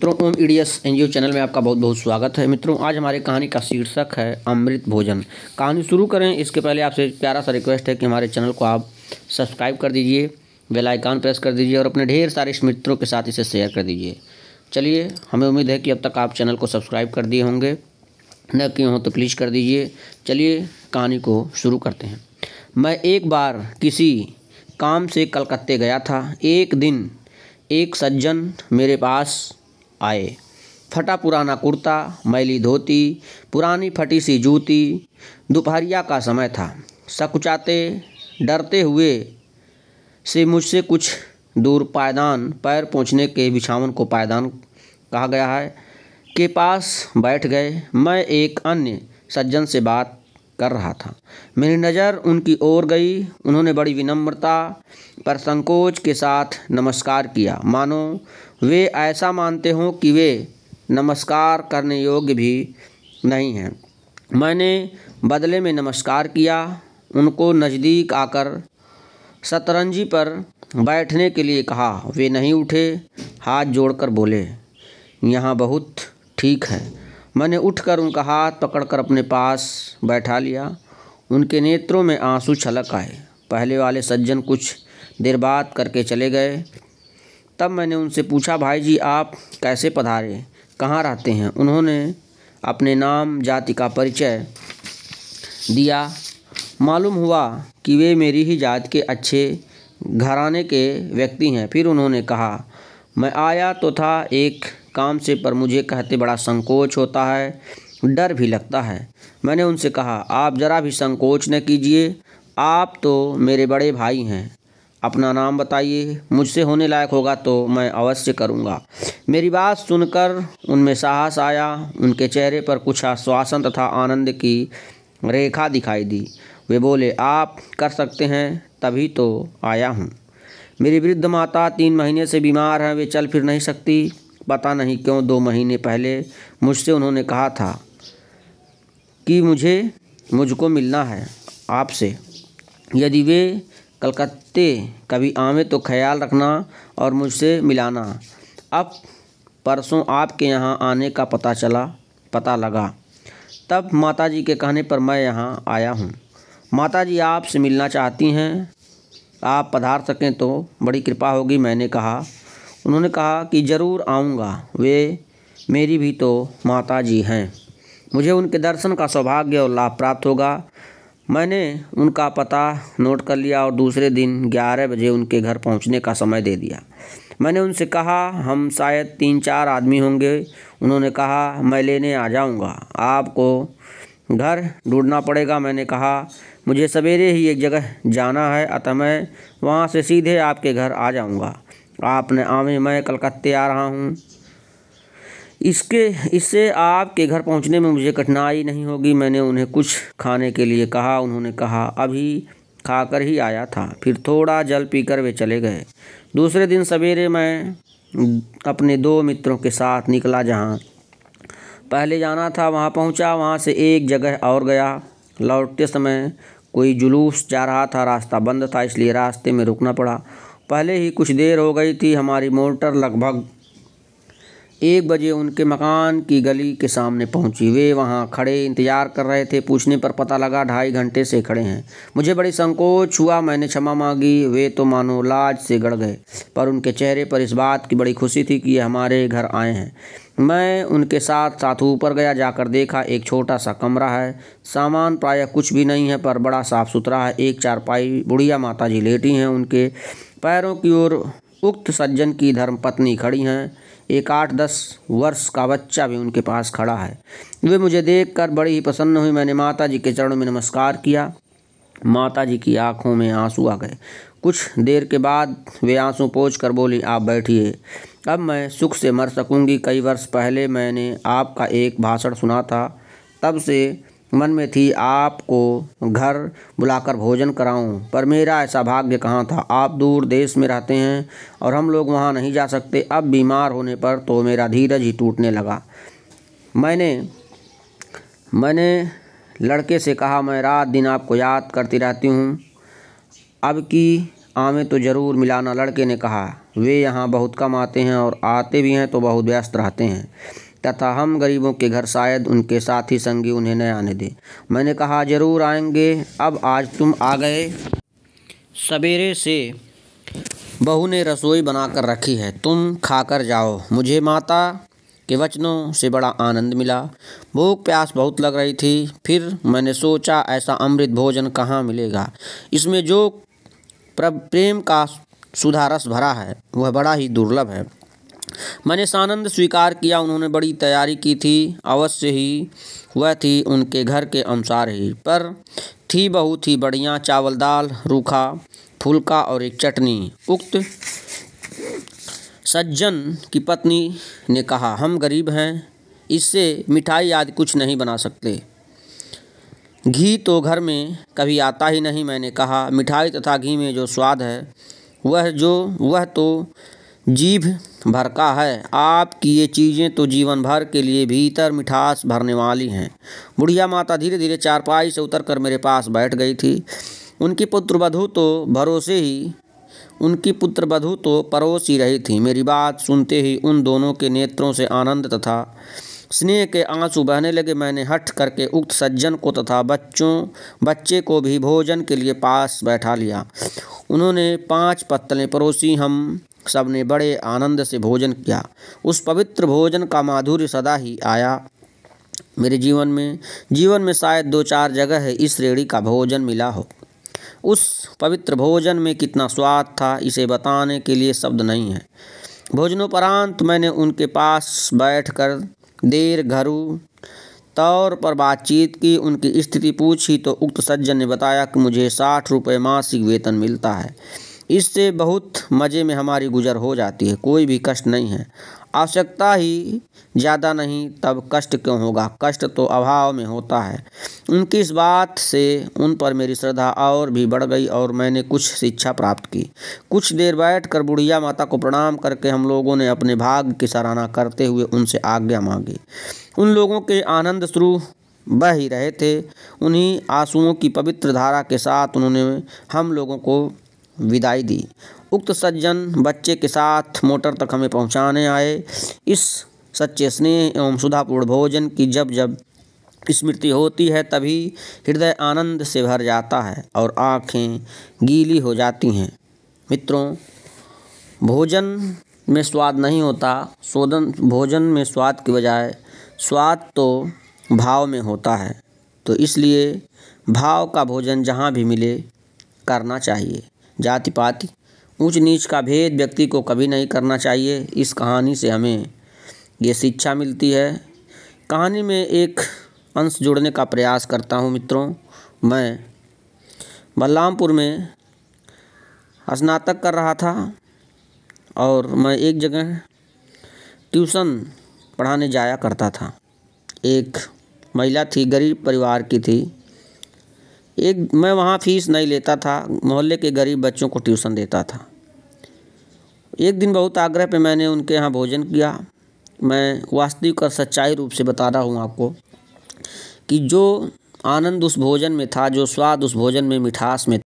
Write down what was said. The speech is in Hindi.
मित्रों, ओम ईडीएस एनजीओ चैनल में आपका बहुत बहुत स्वागत है। मित्रों, आज हमारी कहानी का शीर्षक है अमृत भोजन। कहानी शुरू करें इसके पहले आपसे प्यारा सा रिक्वेस्ट है कि हमारे चैनल को आप सब्सक्राइब कर दीजिए, बेल आइकन प्रेस कर दीजिए और अपने ढेर सारे मित्रों के साथ इसे शेयर कर दीजिए। चलिए, हमें उम्मीद है कि अब तक आप चैनल को सब्सक्राइब कर दिए होंगे, न किए हों तो प्लीज़ कर दीजिए। चलिए कहानी को शुरू करते हैं। मैं एक बार किसी काम से कलकत्ते गया था। एक दिन एक सज्जन मेरे पास आए। फटा पुराना कुर्ता, मैली धोती, पुरानी फटी सी जूती। दोपहरिया का समय था। सकुचाते डरते हुए से मुझसे कुछ दूर पायदान, पैर पोंछने के बिछावन को पायदान कहा गया है, के पास बैठ गए। मैं एक अन्य सज्जन से बात कर रहा था। मेरी नज़र उनकी ओर गई। उन्होंने बड़ी विनम्रता पर संकोच के साथ नमस्कार किया, मानो वे ऐसा मानते हों कि वे नमस्कार करने योग्य भी नहीं हैं। मैंने बदले में नमस्कार किया। उनको नज़दीक आकर शतरंजी पर बैठने के लिए कहा। वे नहीं उठे। हाथ जोड़कर बोले, यहाँ बहुत ठीक है। मैंने उठकर उनका हाथ पकड़कर अपने पास बैठा लिया। उनके नेत्रों में आंसू छलक आए। पहले वाले सज्जन कुछ देर बात करके चले गए। तब मैंने उनसे पूछा, भाई जी आप कैसे पधारे, कहाँ रहते हैं? उन्होंने अपने नाम जाति का परिचय दिया। मालूम हुआ कि वे मेरी ही जात के अच्छे घराने के व्यक्ति हैं। फिर उन्होंने कहा, मैं आया तो था एक काम से, पर मुझे कहते बड़ा संकोच होता है, डर भी लगता है। मैंने उनसे कहा, आप ज़रा भी संकोच न कीजिए, आप तो मेरे बड़े भाई हैं। अपना नाम बताइए, मुझसे होने लायक होगा तो मैं अवश्य करूँगा। मेरी बात सुनकर उनमें साहस आया। उनके चेहरे पर कुछ आश्वासन तथा आनंद की रेखा दिखाई दी। वे बोले, आप कर सकते हैं, तभी तो आया हूँ। मेरी वृद्ध माता 3 महीने से बीमार हैं। वे चल फिर नहीं सकती। पता नहीं क्यों 2 महीने पहले मुझसे उन्होंने कहा था कि मुझको मिलना है आपसे। यदि वे कलकत्ते कभी आवे तो ख्याल रखना और मुझसे मिलाना। अब परसों आपके यहाँ आने का पता लगा, तब माताजी के कहने पर मैं यहाँ आया हूँ। माताजी आपसे मिलना चाहती हैं, आप पधार सकें तो बड़ी कृपा होगी। मैंने कहा। उन्होंने कहा कि ज़रूर आऊँगा। वे मेरी भी तो माताजी हैं। मुझे उनके दर्शन का सौभाग्य और लाभ प्राप्त होगा। मैंने उनका पता नोट कर लिया और दूसरे दिन 11 बजे उनके घर पहुंचने का समय दे दिया। मैंने उनसे कहा, हम शायद 3-4 आदमी होंगे। उन्होंने कहा, मैं लेने आ जाऊंगा। आपको घर ढूंढना पड़ेगा। मैंने कहा, मुझे सवेरे ही एक जगह जाना है, अतः मैं वहां से सीधे आपके घर आ जाऊंगा। आपने आवे, मैं कलकत्ते आ रहा हूँ। इससे आपके घर पहुंचने में मुझे कठिनाई नहीं होगी। मैंने उन्हें कुछ खाने के लिए कहा। उन्होंने कहा, अभी खाकर ही आया था। फिर थोड़ा जल पीकर वे चले गए। दूसरे दिन सवेरे मैं अपने 2 मित्रों के साथ निकला। जहां पहले जाना था वहां पहुंचा। वहां से एक जगह और गया। लौटते समय कोई जुलूस जा रहा था। रास्ता बंद था, इसलिए रास्ते में रुकना पड़ा। पहले ही कुछ देर हो गई थी। हमारी मोटर लगभग 1 बजे उनके मकान की गली के सामने पहुंची। वे वहां खड़े इंतजार कर रहे थे। पूछने पर पता लगा 2.5 घंटे से खड़े हैं। मुझे बड़ी संकोच हुआ। मैंने क्षमा मांगी। वे तो मानो लाज से गड़ गए, पर उनके चेहरे पर इस बात की बड़ी खुशी थी कि ये हमारे घर आए हैं। मैं उनके साथ ऊपर गया। जाकर देखा एक छोटा सा कमरा है। सामान प्रायः कुछ भी नहीं है, पर बड़ा साफ सुथरा है। एक चारपाई, बुढ़िया माताजी लेटी हैं। उनके पैरों की ओर उक्त सज्जन की धर्मपत्नी खड़ी हैं। एक 8-10 वर्ष का बच्चा भी उनके पास खड़ा है। वे मुझे देखकर बड़ी ही प्रसन्न हुई। मैंने माताजी के चरणों में नमस्कार किया। माताजी की आंखों में आंसू आ गए। कुछ देर के बाद वे आंसू पोंछ कर बोली, आप बैठिए, अब मैं सुख से मर सकूंगी। कई वर्ष पहले मैंने आपका एक भाषण सुना था। तब से मन में थी आपको घर बुलाकर भोजन कराऊं, पर मेरा ऐसा भाग्य कहाँ था। आप दूर देश में रहते हैं और हम लोग वहाँ नहीं जा सकते। अब बीमार होने पर तो मेरा धीरज ही टूटने लगा। मैंने लड़के से कहा, मैं रात दिन आपको याद करती रहती हूँ, अब की आमे तो ज़रूर मिलाना। लड़के ने कहा, वे यहाँ बहुत कम आते हैं और आते भी हैं तो बहुत व्यस्त रहते हैं तथा हम गरीबों के घर शायद उनके साथी संगी उन्हें न आने दें। मैंने कहा, ज़रूर आएंगे। अब आज तुम आ गए। सवेरे से बहू ने रसोई बनाकर रखी है, तुम खाकर जाओ। मुझे माता के वचनों से बड़ा आनंद मिला। भूख प्यास बहुत लग रही थी। फिर मैंने सोचा, ऐसा अमृत भोजन कहाँ मिलेगा। इसमें जो प्रेम का सुधारस भरा है वह बड़ा ही दुर्लभ है। मैंने सानंद स्वीकार किया। उन्होंने बड़ी तैयारी की थी। अवश्य ही वह थी उनके घर के अनुसार ही, पर थी बहुत ही बढ़िया। चावल दाल, रूखा फुल्का और एक चटनी। उक्त सज्जन की पत्नी ने कहा, हम गरीब हैं, इससे मिठाई आदि कुछ नहीं बना सकते। घी तो घर में कभी आता ही नहीं। मैंने कहा, मिठाई तथा घी में जो स्वाद है वह तो जीभ भर का है। आपकी ये चीज़ें तो जीवन भर के लिए भीतर मिठास भरने वाली हैं। बुढ़िया माता धीरे धीरे चारपाई से उतरकर मेरे पास बैठ गई थी। उनकी पुत्रवधू तो परोस ही रही थी। मेरी बात सुनते ही उन दोनों के नेत्रों से आनंद तथा स्नेह के आंसू बहने लगे। मैंने हठ करके उक्त सज्जन को तथा बच्चे को भी भोजन के लिए पास बैठा लिया। उन्होंने 5 पत्तलें परोसी। हम सब ने बड़े आनंद से भोजन किया। उस पवित्र भोजन का माधुर्य सदा ही आया। मेरे जीवन में शायद 2-4 जगह है इस श्रेणी का भोजन मिला हो। उस पवित्र भोजन में कितना स्वाद था, इसे बताने के लिए शब्द नहीं है। भोजनोपरांत मैंने उनके पास बैठकर देर घरू तौर पर बातचीत की। उनकी स्थिति पूछी तो उक्त सज्जन ने बताया कि मुझे 60 रुपये मासिक वेतन मिलता है। इससे बहुत मज़े में हमारी गुजर हो जाती है, कोई भी कष्ट नहीं है। आवश्यकता ही ज़्यादा नहीं, तब कष्ट क्यों होगा। कष्ट तो अभाव में होता है। उनकी इस बात से उन पर मेरी श्रद्धा और भी बढ़ गई और मैंने कुछ शिक्षा प्राप्त की। कुछ देर बैठकर बुढ़िया माता को प्रणाम करके हम लोगों ने अपने भाग्य की सराहना करते हुए उनसे आज्ञा मांगी। उन लोगों के आनंद श्रु बह ही रहे थे। उन्हीं आंसुओं की पवित्र धारा के साथ उन्होंने हम लोगों को विदाई दी। उक्त सज्जन बच्चे के साथ मोटर तक हमें पहुंचाने आए। इस सच्चे स्नेह एवं सुधापूर्ण भोजन की जब जब स्मृति होती है तभी हृदय आनंद से भर जाता है और आँखें गीली हो जाती हैं। मित्रों, भोजन में स्वाद नहीं होता। भोजन में स्वाद के बजाय स्वाद तो भाव में होता है। तो इसलिए भाव का भोजन जहाँ भी मिले करना चाहिए। जाति पाति ऊंच नीच का भेद व्यक्ति को कभी नहीं करना चाहिए। इस कहानी से हमें ये शिक्षा मिलती है। कहानी में एक अंश जोड़ने का प्रयास करता हूँ। मित्रों, मैं बलरामपुर में स्नातक कर रहा था और मैं एक जगह ट्यूशन पढ़ाने जाया करता था। एक महिला थी, गरीब परिवार की थी। मैं वहाँ फीस नहीं लेता था, मोहल्ले के गरीब बच्चों को ट्यूशन देता था। एक दिन बहुत आग्रह पे मैंने उनके यहाँ भोजन किया। मैं वास्तविक और सच्चाई रूप से बता रहा हूँ आपको कि जो आनंद उस भोजन में था, जो स्वाद उस भोजन में, मिठास में